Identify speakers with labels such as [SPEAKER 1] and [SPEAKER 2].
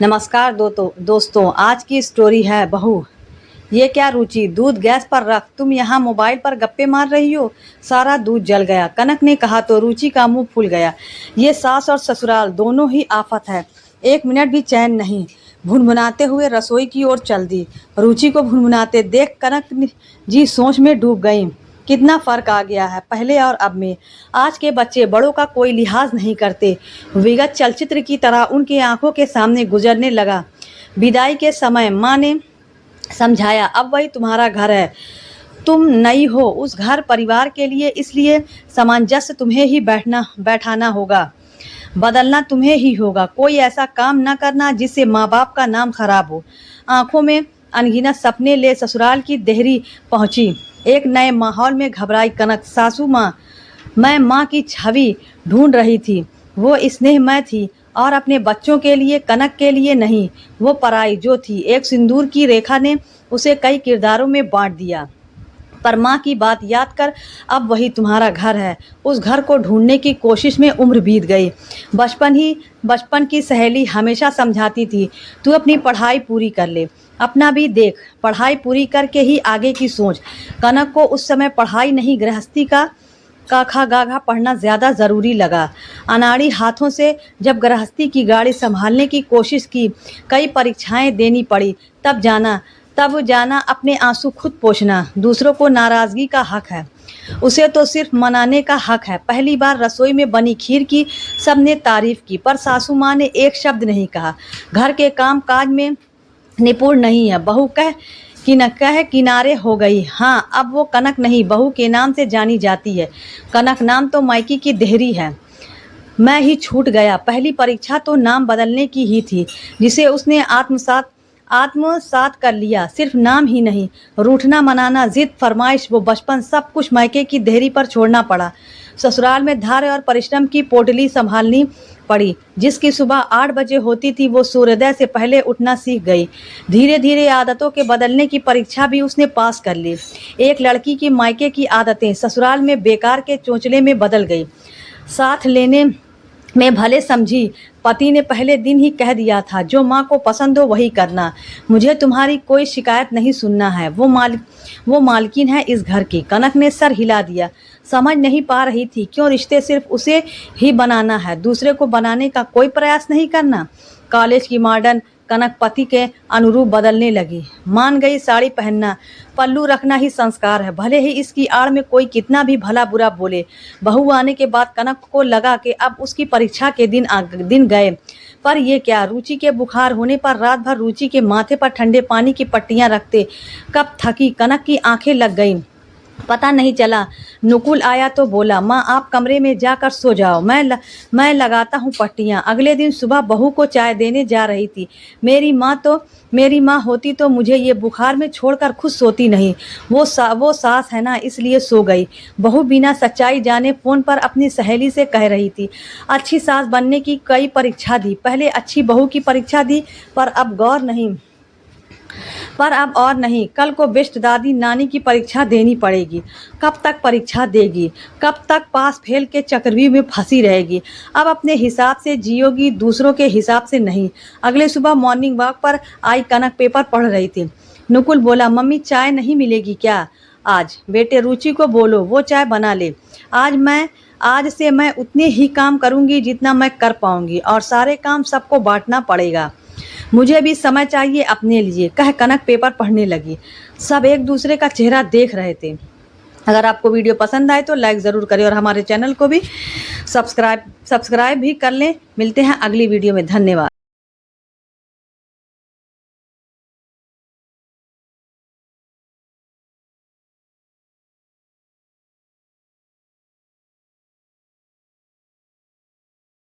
[SPEAKER 1] नमस्कार दोस्तों, आज की स्टोरी है बहू। ये क्या रुचि, दूध गैस पर रख, तुम यहाँ मोबाइल पर गप्पे मार रही हो। सारा दूध जल गया। कनक ने कहा तो रुचि का मुंह फूल गया। ये सास और ससुराल दोनों ही आफत है। एक मिनट भी चैन नहीं। भुनभुनाते हुए रसोई की ओर चल दी। रुचि को भुनभुनाते देख कनक जी सोच में डूब गई। कितना फर्क आ गया है पहले और अब में। आज के बच्चे बड़ों का कोई लिहाज नहीं करते। विगत चलचित्र की तरह उनकी आंखों के सामने गुजरने लगा। विदाई के समय माँ ने समझाया, अब वही तुम्हारा घर है, तुम नई हो उस घर परिवार के लिए, इसलिए सामंजस्य तुम्हें ही बैठाना होगा, बदलना तुम्हें ही होगा। कोई ऐसा काम न करना जिससे माँ बाप का नाम खराब हो। आंखों में अनगिनत सपने ले ससुराल की देहरी पहुंची। एक नए माहौल में घबराई कनक। सासू माँ, मैं माँ की छवि ढूंढ रही थी। वो स्नेहमय थी और अपने बच्चों के लिए, कनक के लिए नहीं। वो पराई जो थी। एक सिंदूर की रेखा ने उसे कई किरदारों में बांट दिया। पर माँ की बात याद कर, अब वही तुम्हारा घर है। उस घर को ढूंढने की कोशिश में उम्र बीत गई। बचपन की सहेली हमेशा समझाती थी, तू अपनी पढ़ाई पूरी कर ले, अपना भी देख, पढ़ाई पूरी करके ही आगे की सोच। कनक को उस समय पढ़ाई नहीं, गृहस्थी का काखा गाघा पढ़ना ज़्यादा ज़रूरी लगा। अनाड़ी हाथों से जब गृहस्थी की गाड़ी संभालने की कोशिश की, कई परीक्षाएं देनी पड़ी, तब जाना अपने आंसू खुद पोंछना। दूसरों को नाराज़गी का हक है, उसे तो सिर्फ मनाने का हक है। पहली बार रसोई में बनी खीर की सबने तारीफ की, पर सासू माँ ने एक शब्द नहीं कहा। घर के काम काज में निपुण नहीं है, बहू कह किनारे हो गई। हाँ, अब वो कनक नहीं, बहू के नाम से जानी जाती है। कनक नाम तो मायके की देहरी है। मैं ही छूट गया। पहली परीक्षा तो नाम बदलने की ही थी, जिसे उसने आत्मसात कर लिया। सिर्फ नाम ही नहीं, रूठना, मनाना, जिद, फरमाइश, वो बचपन, सब कुछ मायके की देहरी पर छोड़ना पड़ा। ससुराल में धैर्य और परिश्रम की पोटली संभालनी पड़ी। जिसकी सुबह 8 बजे होती थी, वो सूर्योदय से पहले उठना सीख गई। धीरे धीरे आदतों के बदलने की परीक्षा भी उसने पास कर ली। एक लड़की की मायके की आदतें ससुराल में बेकार के चोंचले में बदल गई। साथ लेने में भले समझी, पति ने पहले दिन ही कह दिया था, जो माँ को पसंद हो वही करना, मुझे तुम्हारी कोई शिकायत नहीं सुनना है। वो मालकिन है इस घर की। कनक ने सर हिला दिया। समझ नहीं पा रही थी, क्यों रिश्ते सिर्फ उसे ही बनाना है, दूसरे को बनाने का कोई प्रयास नहीं करना। कॉलेज की मॉडर्न कनक पति के अनुरूप बदलने लगी। मान गई साड़ी पहनना, पल्लू रखना ही संस्कार है, भले ही इसकी आड़ में कोई कितना भी भला बुरा बोले। बहू आने के बाद कनक को लगा कि अब उसकी परीक्षा के दिन गए। पर ये क्या, रुचि के बुखार होने पर रात भर रुचि के माथे पर ठंडे पानी की पट्टियां रखते। कब थकी कनक की आंखें लग गईं, पता नहीं चला। नुकुल आया तो बोला, माँ आप कमरे में जाकर सो जाओ, मैं लगाता हूँ पट्टियाँ। अगले दिन सुबह बहू को चाय देने जा रही थी। मेरी माँ होती तो मुझे ये बुखार में छोड़कर खुद सोती नहीं। वो सास है ना, इसलिए सो गई। बहू बिना सच्चाई जाने फ़ोन पर अपनी सहेली से कह रही थी, अच्छी सास बनने की कई परीक्षा दी, पहले अच्छी बहू की परीक्षा दी, पर अब और नहीं। कल को बेस्ट दादी नानी की परीक्षा देनी पड़ेगी। कब तक परीक्षा देगी, कब तक पास फेल के चक्रव्यूह में फंसी रहेगी। अब अपने हिसाब से जियोगी, दूसरों के हिसाब से नहीं। अगले सुबह मॉर्निंग वॉक पर आई कनक पेपर पढ़ रही थी। नुकुल बोला, मम्मी चाय नहीं मिलेगी क्या आज? बेटे रुचि को बोलो वो चाय बना ले। आज से मैं उतने ही काम करूँगी जितना मैं कर पाऊँगी, और सारे काम सबको बांटना पड़ेगा। मुझे भी समय चाहिए अपने लिए, कह कनक पेपर पढ़ने लगी। सब एक दूसरे का चेहरा देख रहे थे। अगर आपको वीडियो पसंद आए तो लाइक ज़रूर करें और हमारे चैनल को भी सब्सक्राइब भी कर लें। मिलते हैं अगली वीडियो में। धन्यवाद।